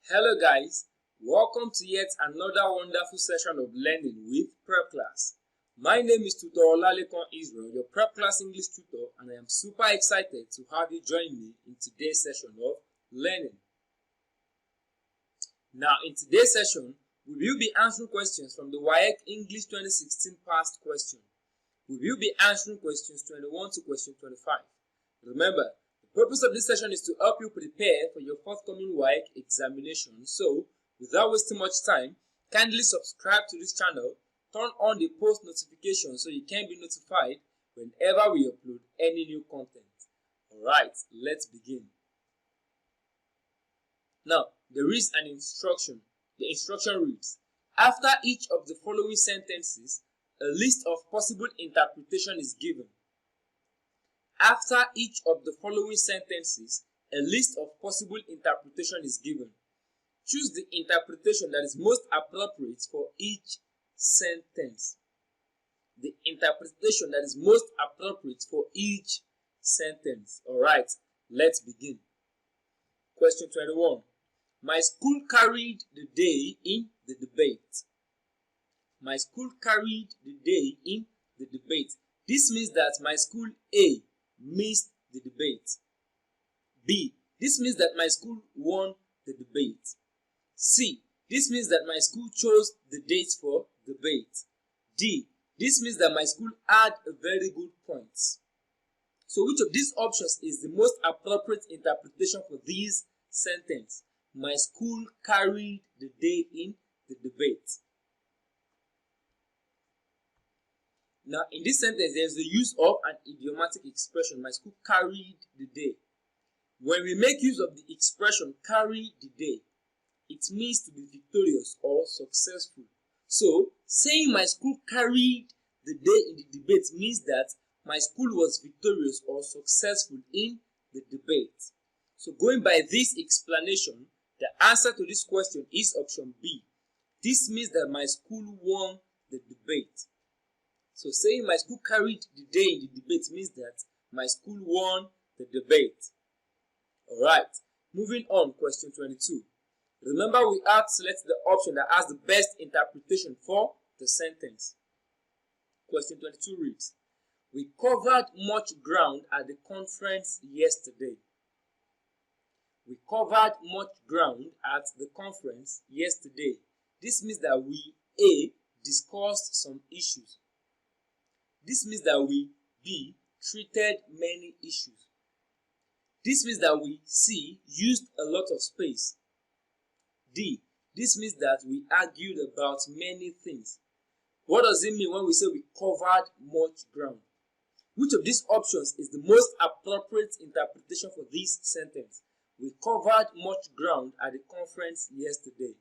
Hello guys, welcome to yet another wonderful session of learning with Prep Class. My name is Tutor Olalekon Israel, your Prep Class English tutor, and I am super excited to have you join me in today's session of learning. Now in today's session, we will be answering questions from the WAEC English 2016 past question. We will be answering questions 21 to question 25. Remember, the purpose of this session is to help you prepare for your forthcoming WAEC examination. So, without wasting much time, kindly subscribe to this channel, turn on the post notification so you can be notified whenever we upload any new content. Alright, let's begin. Now, there is an instruction. The instruction reads, after each of the following sentences, a list of possible interpretation is given. After each of the following sentences, a list of possible interpretation is given. Choose the interpretation that is most appropriate for each sentence. The interpretation that is most appropriate for each sentence. Alright, let's begin. Question 21. My school carried the day in the debate. My school carried the day in the debate. This means that my school A missed the debate. B. This means that my school won the debate. C. This means that my school chose the date for debate. D. This means that my school had a very good point. So which of these options is the most appropriate interpretation for this sentence? My school carried the day in the debate. Now, in this sentence, there is the use of an idiomatic expression. My school carried the day. When we make use of the expression carry the day, it means to be victorious or successful. So, saying my school carried the day in the debate means that my school was victorious or successful in the debate. So, going by this explanation, the answer to this question is option B. This means that my school won the debate. So saying my school carried the day in the debate means that my school won the debate. Alright, moving on, question 22. Remember we have to select the option that has the best interpretation for the sentence. Question 22 reads, we covered much ground at the conference yesterday. We covered much ground at the conference yesterday. This means that we, A, discussed some issues. This means that we, B, treated many issues. This means that we, C, used a lot of space. D, this means that we argued about many things. What does it mean when we say we covered much ground? Which of these options is the most appropriate interpretation for this sentence? We covered much ground at the conference yesterday.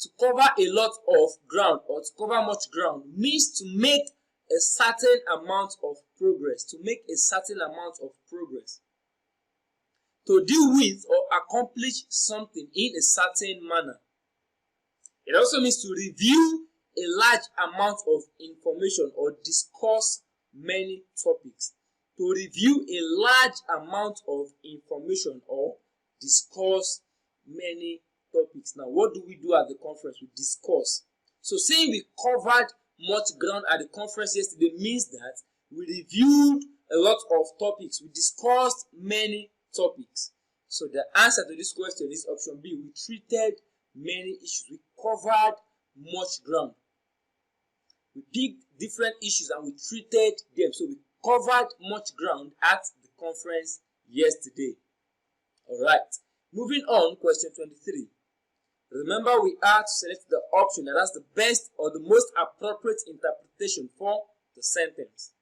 To cover a lot of ground or to cover much ground means to make a certain amount of progress. To make a certain amount of progress. To deal with or accomplish something in a certain manner. It also means to review a large amount of information or discuss many topics. To review a large amount of information or discuss many topics. Now, what do we do at the conference? We discuss. So saying we covered much ground at the conference yesterday means that we reviewed a lot of topics. We discussed many topics. So the answer to this question is option B. We treated many issues. We covered much ground. We picked different issues and we treated them. So we covered much ground at the conference yesterday. Alright. Moving on, question 23. Remember, we are to select the option that has the best or the most appropriate interpretation for the sentence.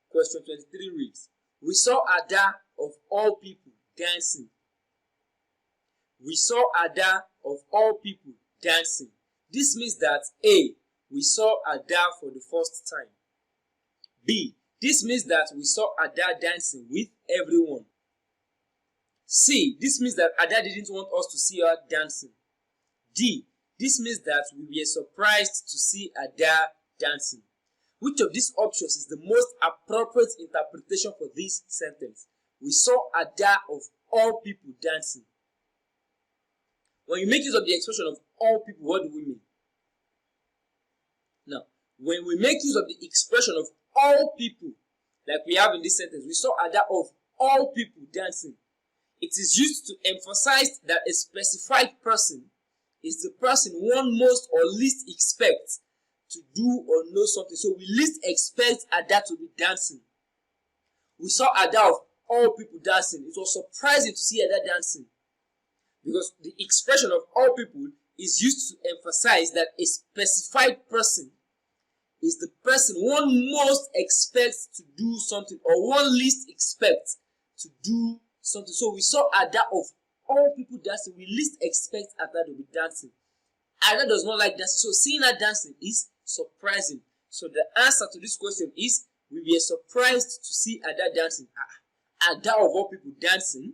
Question 23 reads, we saw Ada of all people dancing. We saw Ada of all people dancing. This means that A, we saw Ada for the first time. B, this means that we saw Ada dancing with everyone. C, this means that Ada didn't want us to see her dancing. D, this means that we were surprised to see Ada dancing. Which of these options is the most appropriate interpretation for this sentence? We saw Ada of all people dancing. When you make use of the expression of all people, what do we mean? Now, when we make use of the expression of all people, like we have in this sentence, we saw that of all people dancing. It is used to emphasize that a specified person is the person one most or least expects to do or know something. So we least expect Ada to be dancing. We saw Ada of all people dancing. It was surprising to see Ada dancing, because the expression of all people is used to emphasize that a specified person is the person one most expects to do something or one least expects to do something. So we saw Ada of all people dancing. We least expect Ada to be dancing. Ada does not like dancing, so seeing her dancing is surprising. So the answer to this question is, we were surprised to see Ada dancing. Ada of all people dancing.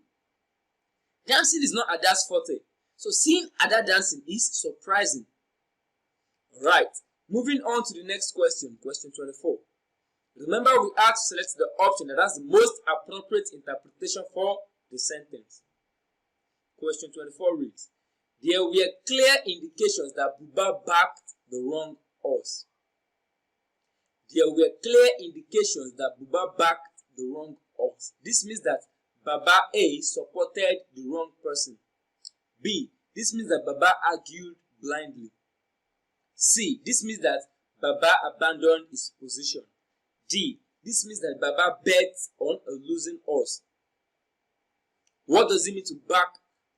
Dancing is not Ada's forte. So seeing Ada dancing is surprising. Alright, moving on to the next question, question 24. Remember, we had to select the option that has the most appropriate interpretation for the sentence. Question 24 reads, there were clear indications that Buba backed the wrong horse. There were clear indications that Buba backed the wrong horse. This means that Baba A supported the wrong person. B, this means that Baba argued blindly. C, this means that Baba abandoned his position. D, this means that Baba bet on a losing horse. What does it mean to back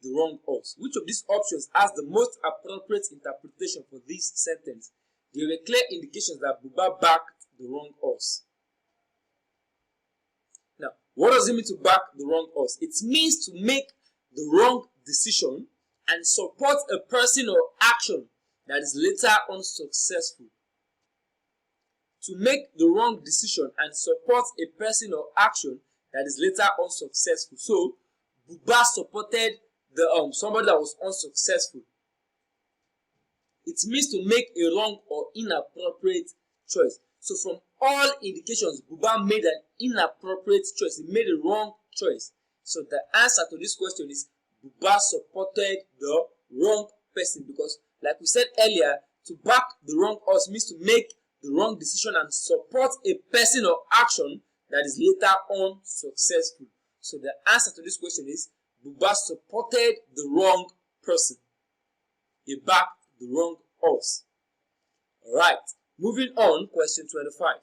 the wrong horse? Which of these options has the most appropriate interpretation for this sentence? There were clear indications that Buba backed the wrong horse. Now, what does it mean to back the wrong horse? It means to make the wrong decision and support a person or action that is later unsuccessful. To make the wrong decision and support a person or action that is later unsuccessful. So, Buba supported the somebody that was unsuccessful. It means to make a wrong or inappropriate choice. So from all indications, Buba made an inappropriate choice. He made a wrong choice. So the answer to this question is Buba supported the wrong person, because like we said earlier, to back the wrong horse means to make the wrong decision and support a person or action that is later unsuccessful. So the answer to this question is Buba supported the wrong person. He backed the wrong horse. Alright, moving on, question 25.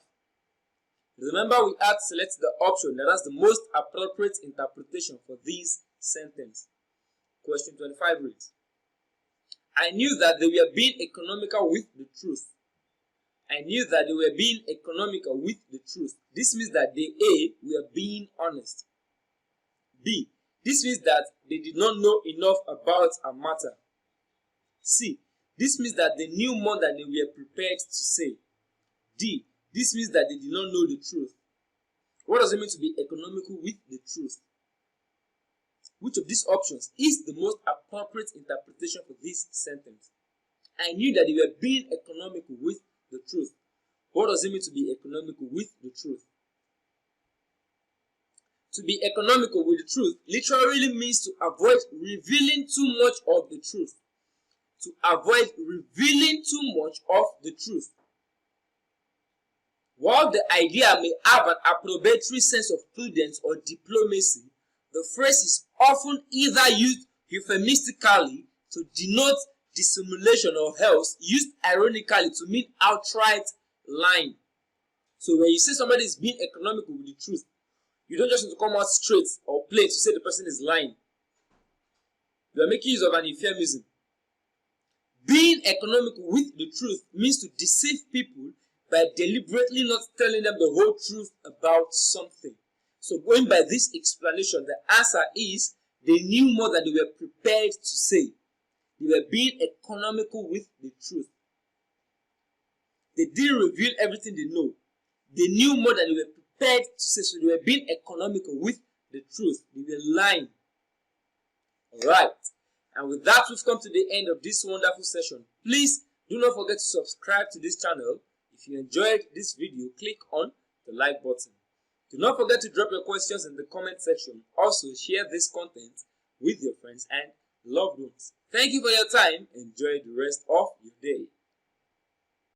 Remember, we had to select the option that has the most appropriate interpretation for this sentence. Question 25 reads, I knew that they were being economical with the truth. I knew that they were being economical with the truth. This means that they A, were being honest. B, this means that they did not know enough about a matter. C, this means that they knew more than they were prepared to say. D, this means that they did not know the truth. What does it mean to be economical with the truth? Which of these options is the most appropriate interpretation for this sentence? I knew that they were being economical with the truth. What does it mean to be economical with the truth? To be economical with the truth literally means to avoid revealing too much of the truth. To avoid revealing too much of the truth. While the idea may have an approbatory sense of prudence or diplomacy, the phrase is often either used euphemistically to denote dissimulation or else used ironically to mean outright lying. So when you say somebody is being economical with the truth, you don't just need to come out straight or plain to say the person is lying. You are making use of an euphemism. Being economical with the truth means to deceive people by deliberately not telling them the whole truth about something. So going by this explanation, the answer is they knew more than they were prepared to say. They were being economical with the truth. They didn't reveal everything they know. They knew more than they were prepared to say, so they were being economical with the truth. They were lying. Alright. And with that, we've come to the end of this wonderful session. Please do not forget to subscribe to this channel. If you enjoyed this video, click on the like button. Do not forget to drop your questions in the comment section. Also, share this content with your friends and loved ones. Thank you for your time. Enjoy the rest of your day.